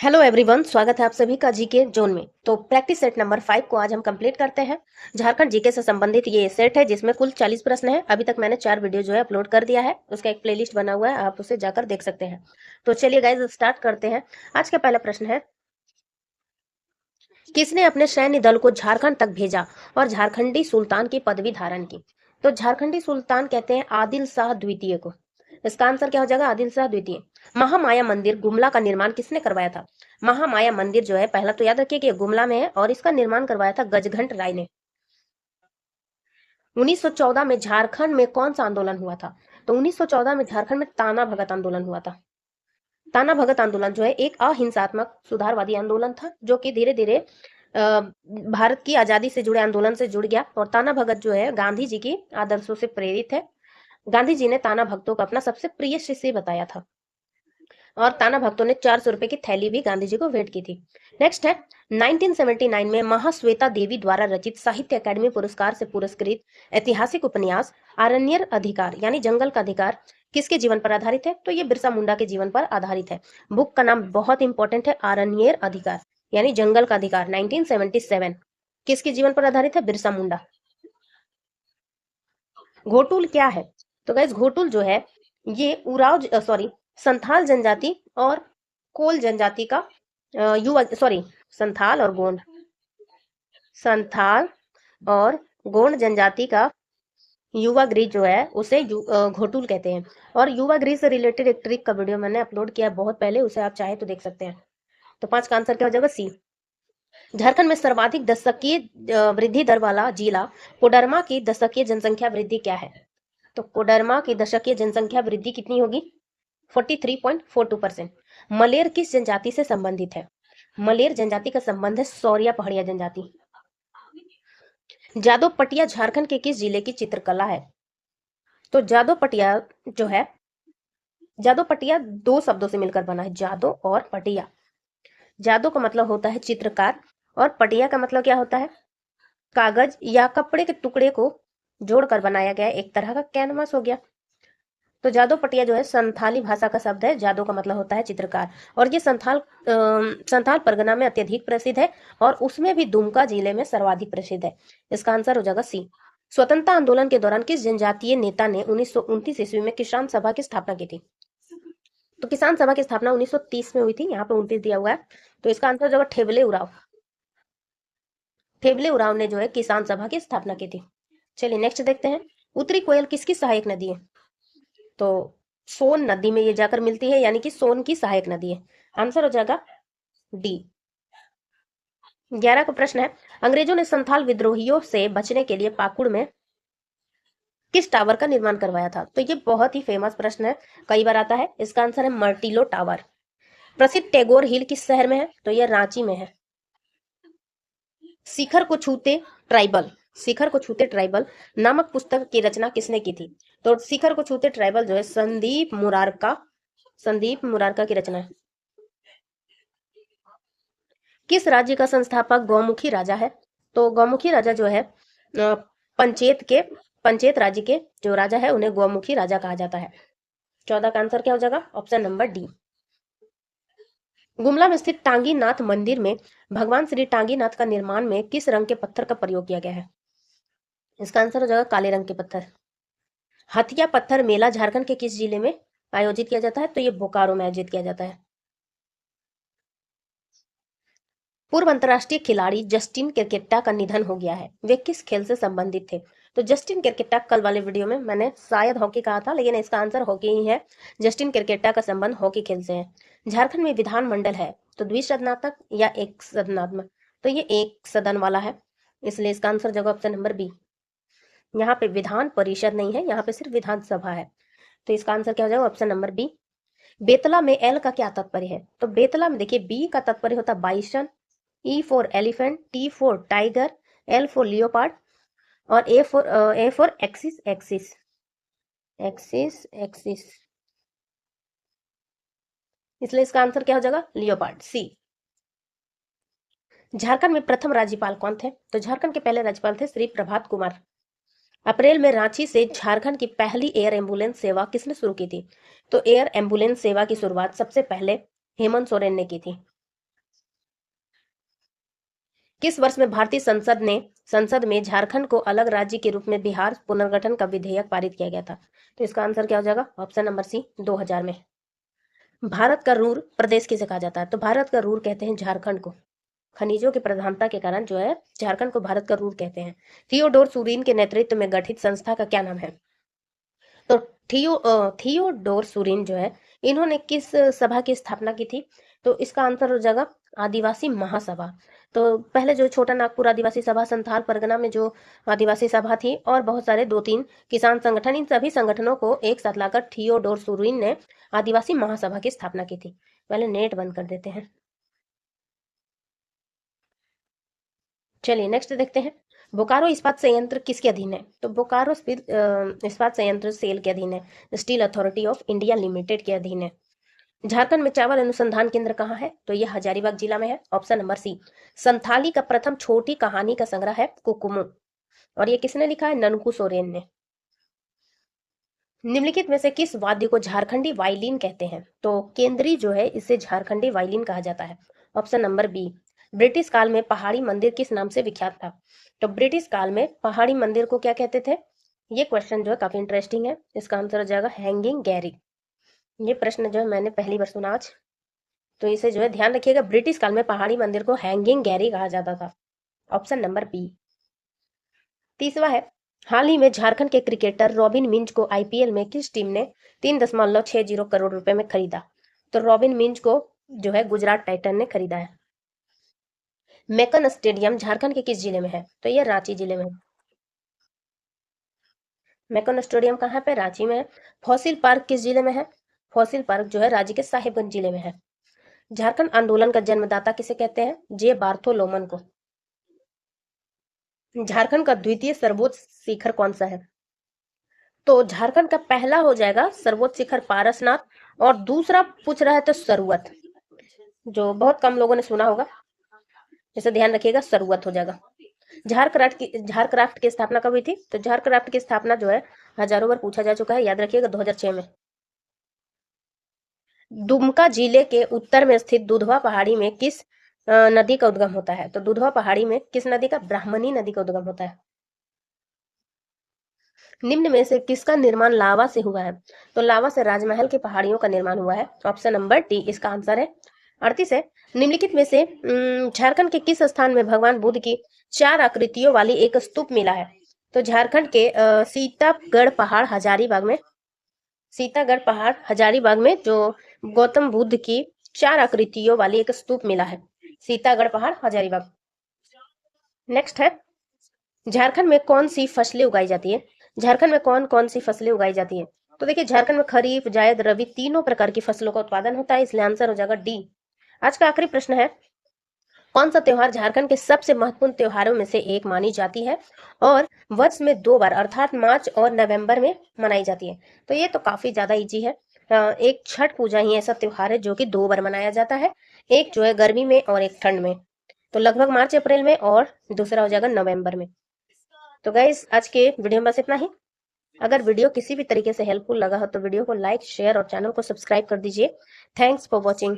Hello everyone, स्वागत है आप सभी का जीके जोन में। तो प्रैक्टिस सेट नंबर 5 को आज हम कंप्लीट करते हैं। झारखंड जीके से संबंधित ये सेट है जिसमें कुल 40 प्रश्न है। अभी तक मैंने 4 वीडियो जो है अपलोड कर दिया है, उसका एक प्लेलिस्ट बना हुआ है, आप उसे जाकर देख सकते हैं। तो चलिए गाइज स्टार्ट करते हैं। आज का पहला प्रश्न है, किसने अपने सैन्य दल को झारखंड तक भेजा और झारखंडी सुल्तान की पदवी धारण की? तो झारखंडी सुल्तान कहते हैं आदिल शाह द्वितीय को। इसका आंसर क्या हो जाएगा? आदिल शाह द्वितीय। महामाया मंदिर गुमला का निर्माण किसने करवाया था? महामाया मंदिर जो है, पहला तो याद रखिए कि गुमला में है और इसका निर्माण करवाया था गजघंट राय ने। 1914 में झारखंड में कौन सा आंदोलन हुआ था? तो 1914 में झारखंड में ताना भगत आंदोलन हुआ था। ताना भगत आंदोलन जो है एक अहिंसात्मक सुधारवादी आंदोलन था जो कि धीरे धीरे भारत की आजादी से जुड़े आंदोलन से जुड़ गया। और ताना भगत जो है गांधी जी की आदर्शों से प्रेरित है। गांधी जी ने ताना भगतों को अपना सबसे प्रिय शिष्य बताया था और ताना भक्तों ने 400 रुपए की थैली भी गांधी जी को भेंट की थी। नेक्स्ट है, 1979 में महाश्वेता देवी द्वारा रचित साहित्य अकादमी पुरस्कार से पुरस्कृत ऐतिहासिक उपन्यास आरण्यर अधिकार यानी जंगल का अधिकार किसके जीवन पर आधारित है? तो ये बिरसा मुंडा के जीवन पर आधारित है। बुक का नाम बहुत इंपॉर्टेंट है, आरण्यर अधिकार यानी जंगल का अधिकार, 1977। किसके जीवन पर आधारित है? बिरसा मुंडा। घोटुल क्या है? तो गाइस घोटुल जो है ये उराव सॉरी संथाल जनजाति और कोल जनजाति का युवा सॉरी संथाल और गोंड संथाल और गोंड जनजाति का युवा गृह जो है उसे घोटुल कहते हैं। और युवा गृह से रिलेटेड एक ट्रिक का वीडियो मैंने अपलोड किया बहुत पहले, उसे आप चाहे तो देख सकते हैं। तो 5 का आंसर क्या हो जाएगा? सी। झारखंड में सर्वाधिक दशकीय वृद्धि दर वाला जिला कोडरमा की दशकीय जनसंख्या वृद्धि क्या है? तो कोडरमा की दशकीय जनसंख्या वृद्धि कितनी होगी? 43.42%। मलेर किस जनजाति से संबंधित है? मलेर जनजाति का संबंध है सौरिया पहाड़िया जनजाति। जादव पटिया झारखंड के किस जिले की चित्रकला है? तो जादव पटिया जो है, जादव पटिया 2 शब्दों से मिलकर बना है, जादव और पटिया। जादव का मतलब होता है चित्रकार और पटिया का मतलब क्या होता है? कागज या कपड़े के टुकड़े को जोड़कर बनाया गया एक तरह का कैनवास हो गया। तो जादव पटिया जो है संथाली भाषा का शब्द है। जादव का मतलब होता है चित्रकार और ये संथाल परगना में अत्यधिक प्रसिद्ध है और उसमें भी दुमका जिले में सर्वाधिक प्रसिद्ध है। इसका आंसर हो जाएगा सी। स्वतंत्रता आंदोलन के दौरान किस जनजातीय नेता ने 1929 ईस्वी में किसान सभा की स्थापना की थी? तो किसान सभा की स्थापना 1930 में हुई थी, यहाँ पे 29 दिया हुआ है। तो इसका आंसर हो जाएगा ठेबले उराव। ठेबले उराव ने जो है किसान सभा की स्थापना की थी। चलिए नेक्स्ट देखते हैं, उत्तरी कोयल किसकी सहायक नदी है? तो सोन नदी में ये जाकर मिलती है, यानी कि सोन की सहायक नदी है। आंसर हो जाएगा डी। 11 का प्रश्न है, अंग्रेजों ने संथाल विद्रोहियों से बचने के लिए पाकुड़ में किस टावर का निर्माण करवाया था? तो ये बहुत ही फेमस प्रश्न है, कई बार आता है। इसका आंसर है मर्टिलो टावर। प्रसिद्ध टैगोर हिल किस शहर में है? तो यह रांची में है। शिखर को छूते ट्राइबल, शिखर को छूते ट्राइबल नामक पुस्तक की रचना किसने की थी? तो शिखर को छूते ट्राइबल जो है संदीप मुरारका की रचना है। किस राज्य का संस्थापक गौमुखी राजा है? तो गौमुखी राजा जो है पंचेत राज्य के जो राजा है उन्हें गौमुखी राजा कहा जाता है। 14 का आंसर क्या हो जाएगा? Option number D. गुमला में स्थित टांगीनाथ मंदिर में भगवान श्री टांगीनाथ का निर्माण में किस रंग के पत्थर का प्रयोग किया गया है? इसका आंसर हो जाएगा काले रंग के पत्थर। हथिया पत्थर मेला झारखंड के किस जिले में आयोजित किया जाता है? तो ये बोकारो में आयोजित किया जाता है। पूर्व अंतर्राष्ट्रीय खिलाड़ी जस्टिन केरकेट्टा का निधन हो गया है, वे किस खेल से संबंधित थे? तो जस्टिन केरकेट्टा, कल वाले वीडियो में मैंने शायद हॉकी कहा था लेकिन इसका आंसर हॉकी ही है। जस्टिन केरकेट्टा का संबंध हॉकी खेल से है। झारखंड में विधानमंडल है तो द्विसदनात्मक या एक सदनात्मक? तो ये एक सदन वाला है, इसलिए इसका आंसर जगह ऑप्शन नंबर बी। यहाँ पे विधान परिषद नहीं है, यहाँ पे सिर्फ विधानसभा है। तो इसका आंसर क्या हो जाएगा? Option number B. बेतला में एल का क्या तात्पर्य है? तो बेतला में देखिए बी का तात्पर्य होता है bison, E for elephant, T for tiger, L for leopard और A for axis axis axis axis, इसलिए इसका आंसर क्या हो जाएगा? लियोपार्ड, सी। झारखंड में प्रथम राज्यपाल कौन थे? तो झारखंड के पहले राज्यपाल थे श्री प्रभात कुमार। अप्रैल में रांची से झारखंड की पहली एयर एम्बुलेंस सेवा किसने शुरू की थी? तो एयर एम्बुलेंस सेवा की शुरुआत सबसे पहले हेमंत सोरेन ने की थी। किस वर्ष में भारतीय संसद में झारखंड को अलग राज्य के रूप में बिहार पुनर्गठन का विधेयक पारित किया गया था? तो इसका आंसर क्या हो जाएगा? ऑप्शन नंबर सी, 2000 में। भारत का रूर प्रदेश किसे कहा जाता है? तो भारत का रूर कहते हैं झारखंड को। खनिजों की प्रधानता के कारण जो है झारखंड को भारत का रूर कहते हैं। थियोडोर सुरीन के नेतृत्व में गठित संस्था का क्या नाम है? तो थियोडोर सुरीन जो है, इन्होंने किस सभा की स्थापना की थी? तो इसका आंसर हो जाएगा आदिवासी महासभा। तो पहले जो छोटा नागपुर आदिवासी सभा, संथाल परगना में जो आदिवासी सभा थी, और बहुत सारे 2-3 किसान संगठन, इन सभी संगठनों को एक साथ लाकर थियोडोर सुरीन ने आदिवासी महासभा की स्थापना की थी। पहले नेट बंद कर देते हैं। चलिए नेक्स्ट देखते हैं, बोकारो इस्पात संयंत्र किसके अधीन है? तो बोकारो इस्पात संयंत्र सेल के अधीन है, steel authority of India limited के अधीन है। झारखंड में चावल अनुसंधान केंद्र कहाँ है? तो यह हजारीबाग जिला में है, ऑप्शन नंबर सी। संथाली का प्रथम छोटी कहानी का संग्रह है कुकुमो, और ये किसने लिखा है? ननकू सोरेन ने। निम्नलिखित में से किस वाद्य को झारखंडी वायलिन कहते हैं? तो केंद्री जो है इसे झारखंडी वायलिन कहा जाता है, ऑप्शन नंबर बी। ब्रिटिश काल में पहाड़ी मंदिर किस नाम से विख्यात था? तो ब्रिटिश काल में पहाड़ी मंदिर को क्या कहते थे? ये क्वेश्चन जो है काफी इंटरेस्टिंग है, इसका आंसर हो जाएगा हैंगिंग गैरी। ये प्रश्न जो है मैंने पहली बार सुना आज, तो इसे जो है ध्यान रखिएगा, ब्रिटिश काल में पहाड़ी मंदिर को हैंगिंग गैरी कहा जाता था, ऑप्शन नंबर बी। तीसरा है, हाल ही में झारखंड के क्रिकेटर रॉबिन मिंज को आईपीएल में किस टीम ने 3.60 करोड़ रुपए में खरीदा? तो रॉबिन मिंज को जो है गुजरात टाइटन ने खरीदा है। मेकन स्टेडियम झारखंड के किस जिले में है? तो यह रांची जिले में है। मेकन स्टेडियम कहाँ पे? रांची में है। फॉसिल पार्क किस जिले में है? फॉसिल पार्क जो है राज्य के साहिबगंज जिले में है। झारखंड आंदोलन का जन्मदाता किसे कहते हैं? जे बार्थोलोमन को। झारखंड का द्वितीय सर्वोच्च शिखर कौन सा है? तो झारखंड का पहला हो जाएगा सर्वोच्च शिखर पारसनाथ, और दूसरा पूछ रहा है तो सरुवत, जो बहुत कम लोगों ने सुना होगा, इसे ध्यान रखिएगा, सरुवत हो जाएगा। झारक्राफ्ट की स्थापना कब हुई थी? तो झारक्राफ्ट की स्थापना जो है हजारों बार पूछा जा चुका है, याद रखिएगा, 2006 में। दुमका जिले के उत्तर में स्थित दुधवा पहाड़ी में किस नदी का उद्गम होता है? तो दुधवा पहाड़ी में किस नदी का? ब्राह्मणी नदी का उद्गम होता है। निम्न में से किसका निर्माण लावा से हुआ है? तो लावा से राजमहल की पहाड़ियों का निर्माण हुआ है, ऑप्शन नंबर डी इसका आंसर है। 38 है, निम्नलिखित में से झारखंड के किस स्थान में भगवान बुद्ध की 4 आकृतियों वाली एक स्तूप मिला है? तो झारखंड के सीतागढ़ पहाड़ हजारीबाग में, सीतागढ़ पहाड़ हजारीबाग में जो गौतम बुद्ध की 4 आकृतियों वाली एक स्तूप मिला है, सीतागढ़ पहाड़ हजारीबाग। नेक्स्ट है, झारखंड में कौन सी फसलें उगाई जाती है? झारखंड में कौन कौन सी फसलें उगाई जाती है? तो देखिए, झारखंड में खरीफ, जायद, रबी तीनों प्रकार की फसलों का उत्पादन होता है, इसलिए आंसर हो जाएगा डी। आज का आखिरी प्रश्न है, कौन सा त्योहार झारखंड के सबसे महत्वपूर्ण त्योहारों में से एक मानी जाती है और वर्ष में 2 बार अर्थात मार्च और नवंबर में मनाई जाती है? तो ये तो काफी ज्यादा इजी है। एक छठ पूजा ही ऐसा त्योहार है जो कि 2 बार मनाया जाता है, एक जो है गर्मी में और एक ठंड में, तो लगभग मार्च अप्रैल में, और दूसरा हो जाएगा नवंबर में। तो गाइस, आज के वीडियो में बस इतना ही। अगर वीडियो किसी भी तरीके से हेल्पफुल लगा हो तो वीडियो को लाइक, शेयर और चैनल को सब्सक्राइब कर दीजिए। Thanks for watching.